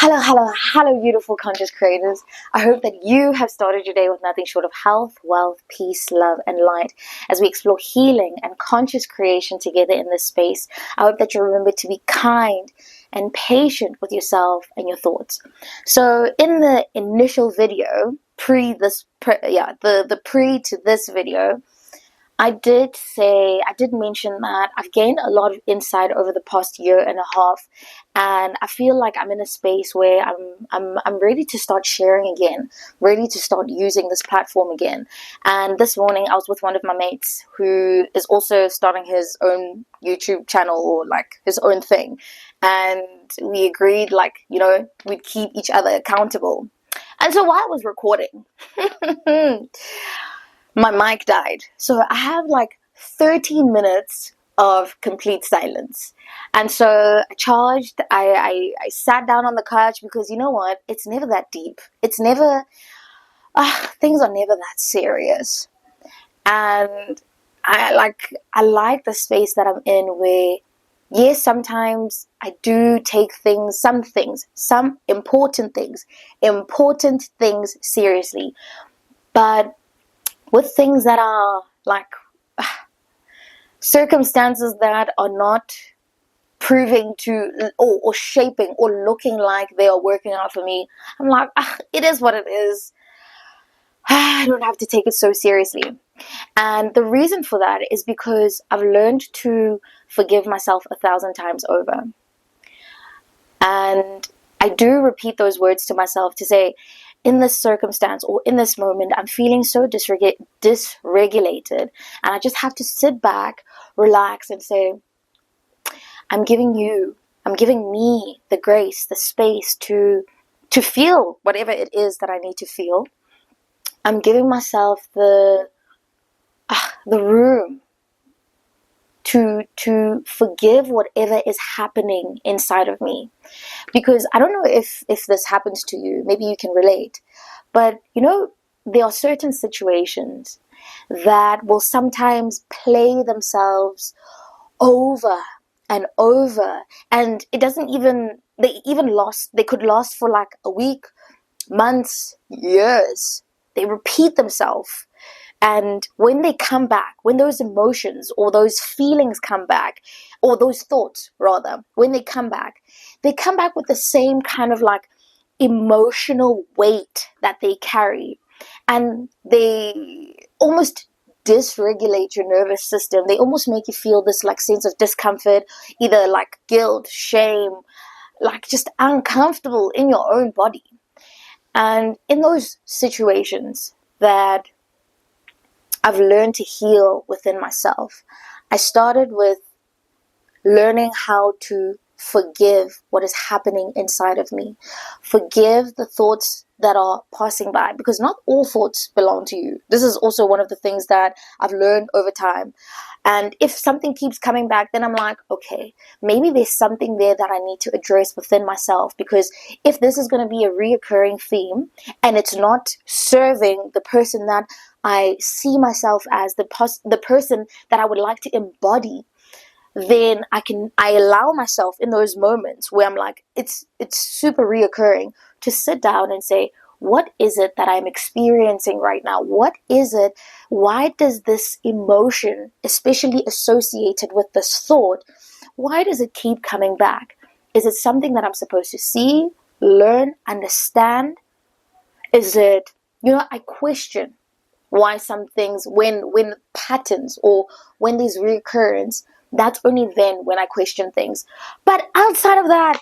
Hello, beautiful conscious creators. I hope that you have started your day with nothing short of health, wealth, peace, love, and light as we explore healing and conscious creation together in this space. I hope that you remember to be kind and patient with yourself and your thoughts. So, in the initial video, pre to this video, I did mention that I've gained a lot of insight over the past year and a half, and I feel like I'm in a space where I'm ready to start sharing again, ready to start using this platform again. And this morning I was with one of my mates who is also starting his own YouTube channel, or like his own thing, and we agreed we'd keep each other accountable. And so while I was recording, my mic died. So I have like 13 minutes of complete silence. And so I charged, I sat down on the couch because you know what? It's never that deep. It's never, things are never that serious. And I like the space that I'm in where, yes, sometimes I do take some important things seriously. But with things that are like circumstances that are not proving to or shaping or looking like they are working out for me, I'm like, it is what it is. I don't have to take it so seriously. And the reason for that is because I've learned to forgive myself 1,000 times over. And I do repeat those words to myself to say, in this circumstance or in this moment, I'm feeling so dysregulated, and I just have to sit back, relax, and say, I'm giving me the grace, the space to feel whatever it is that I need to feel. I'm giving myself the room to forgive whatever is happening inside of me. Because I don't know if this happens to you, maybe you can relate, but there are certain situations that will sometimes play themselves over and over, and they could last for like a week, months, years. They repeat themselves. And when they come back, when those emotions or those feelings come back, or those thoughts rather, when they come back with the same kind of like emotional weight that they carry. And they almost dysregulate your nervous system. They almost make you feel this like sense of discomfort, either like guilt, shame, like just uncomfortable in your own body. And in those situations that I've learned to heal within myself, I started with learning how to forgive what is happening inside of me. Forgive the thoughts that are passing by, because not all thoughts belong to you. This is also one of the things that I've learned over time. And if something keeps coming back, then I'm like, okay, maybe there's something there that I need to address within myself, because if this is going to be a reoccurring theme and it's not serving the person that I see myself as, the person that I would like to embody, then I allow myself in those moments where I'm like, it's super reoccurring, to sit down and say, what is it that I'm experiencing right now? What is it? Why does this emotion, especially associated with this thought, why does it keep coming back? Is it something that I'm supposed to see, learn, understand? Is it, I question why some things, when patterns or when these reoccurrence, that's only then when I question things. But outside of that,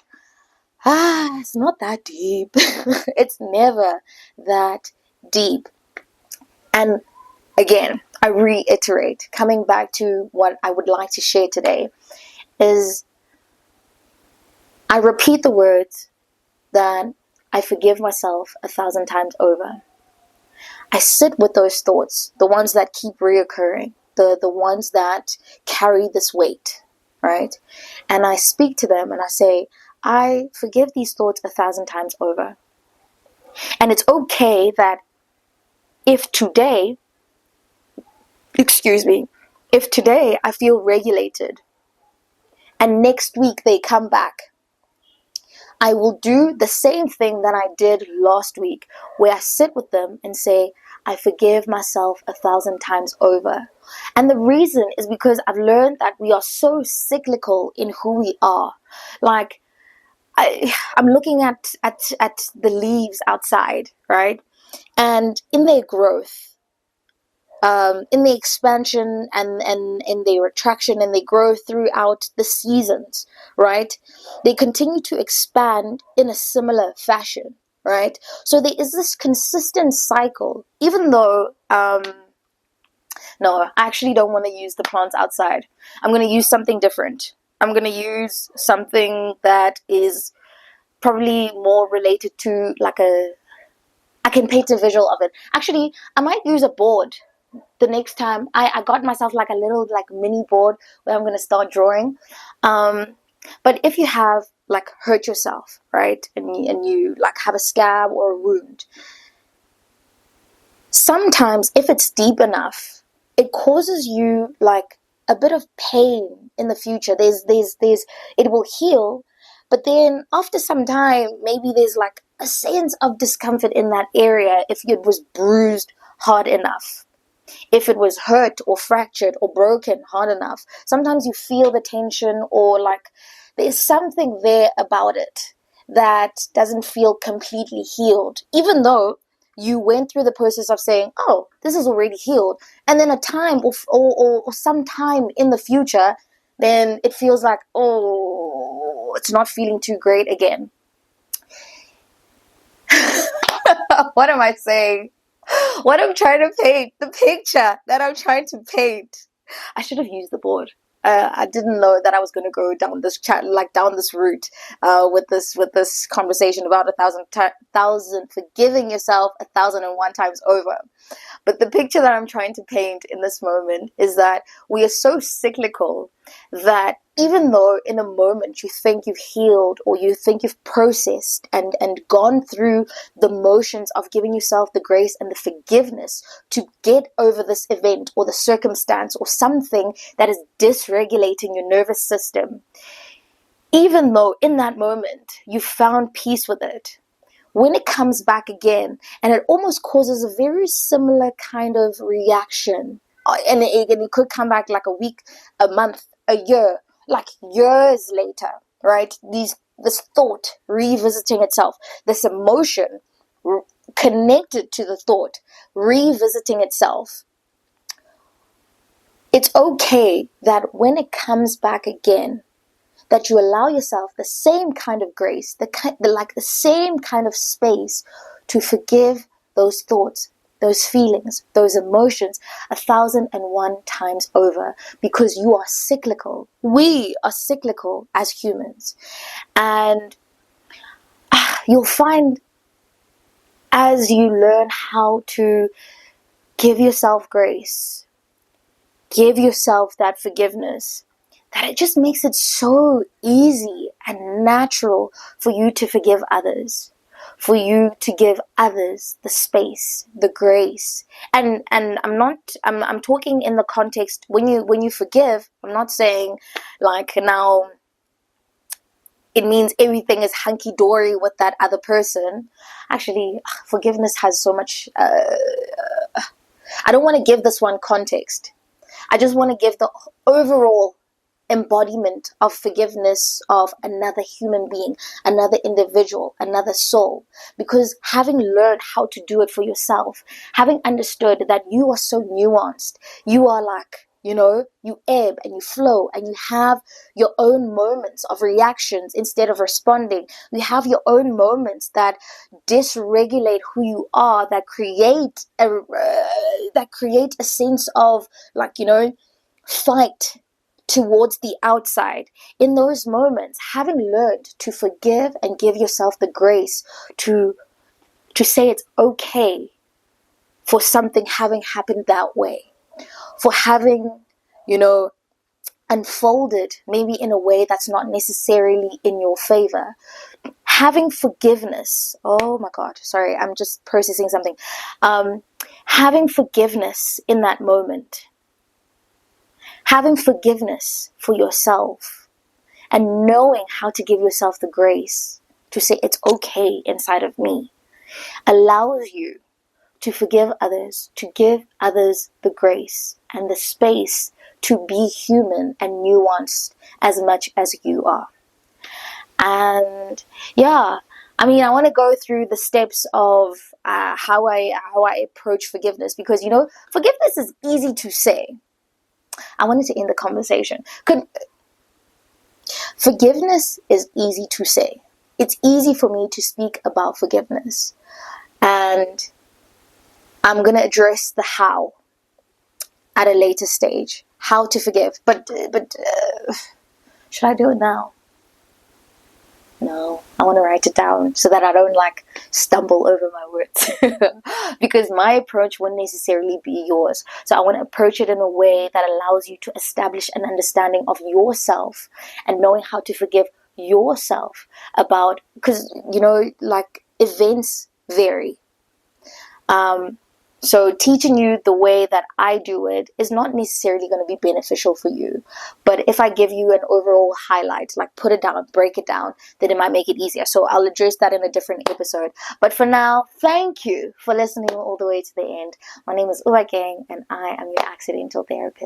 it's not that deep. It's never that deep. And again, I reiterate, coming back to what I would like to share today, is I repeat the words that I forgive myself 1,000 times over. I sit with those thoughts, the ones that keep reoccurring, the ones that carry this weight, right? And I speak to them and I say, I forgive these thoughts 1,000 times over. And it's okay that if today I feel regulated and next week they come back, I will do the same thing that I did last week, where I sit with them and say, I forgive myself 1,000 times over. And the reason is because I've learned that we are so cyclical in who we are. Like, I'm looking at the leaves outside, right? And in their growth, in the expansion and in the retraction, and they grow throughout the seasons, right? They continue to expand in a similar fashion, right? So there is this consistent cycle, even though, no, I actually don't want to use the plants outside. I'm going to use something different. I'm going to use something that is probably more related to I can paint a visual of it. Actually, I might use a board the next time. I got myself like a little mini board where I'm going to start drawing. But if you have hurt yourself, right, and you have a scab or a wound, sometimes if it's deep enough, it causes you a bit of pain in the future. There's it will heal, but then after some time, maybe there's a sense of discomfort in that area if it was bruised hard enough. If it was hurt or fractured or broken hard enough, sometimes you feel the tension, or there's something there about it that doesn't feel completely healed, even though you went through the process of saying, oh, this is already healed. And then a time or some time in the future, then it feels like, oh, it's not feeling too great again. What am I saying? What I'm trying to paint, the picture that I'm trying to paint. I should have used the board. I didn't know that I was going to go down this down this route with this conversation about 1,000 forgiving yourself 1,001 times over. But the picture that I'm trying to paint in this moment is that we are so cyclical that even though in a moment you think you've healed, or you think you've processed and gone through the motions of giving yourself the grace and the forgiveness to get over this event or the circumstance or something that is dysregulating your nervous system, even though in that moment you found peace with it, when it comes back again, and it almost causes a very similar kind of reaction, and it could come back a week, a month, a year, years later, right? This thought revisiting itself, this emotion connected to the thought revisiting itself. It's okay that when it comes back again, that you allow yourself the same kind of grace, the same kind of space to forgive those thoughts, those feelings, those emotions 1,001 times over, because you are cyclical. We are cyclical as humans. And you'll find, as you learn how to give yourself grace, give yourself that forgiveness, that it just makes it so easy and natural for you to forgive others, for you to give others the space, the grace. And I'm talking in the context when you forgive. I'm not saying now it means everything is hunky-dory with that other person. Actually, forgiveness has so much. I don't want to give this one context. I just want to give the overall embodiment of forgiveness of another human being, another individual, another soul. Because having learned how to do it for yourself, having understood that you are so nuanced, you are you ebb and you flow, and you have your own moments of reactions instead of responding. You have your own moments that dysregulate who you are, that create a sense of fight towards the outside. In those moments, having learned to forgive and give yourself the grace to say it's okay for something having happened that way, for having unfolded maybe in a way that's not necessarily in your favor. Having forgiveness, oh my god, sorry, I'm just processing something. Having forgiveness in that moment, having forgiveness for yourself, and knowing how to give yourself the grace to say it's okay inside of me, allows you to forgive others, to give others the grace and the space to be human and nuanced as much as you are. And yeah, I mean, I want to go through the steps of how I approach forgiveness, because forgiveness is easy to say. I wanted to end the conversation. Forgiveness is easy to say. It's easy for me to speak about forgiveness, and I'm going to address the how at a later stage. How to forgive. But should I do it now? No, I want to write it down so that I don't stumble over my words. Because my approach wouldn't necessarily be yours. So I want to approach it in a way that allows you to establish an understanding of yourself and knowing how to forgive yourself because events vary. So teaching you the way that I do it is not necessarily going to be beneficial for you. But if I give you an overall highlight, put it down, break it down, then it might make it easier. So I'll address that in a different episode. But for now, thank you for listening all the way to the end. My name is Uwa Gang, and I am your accidental therapist.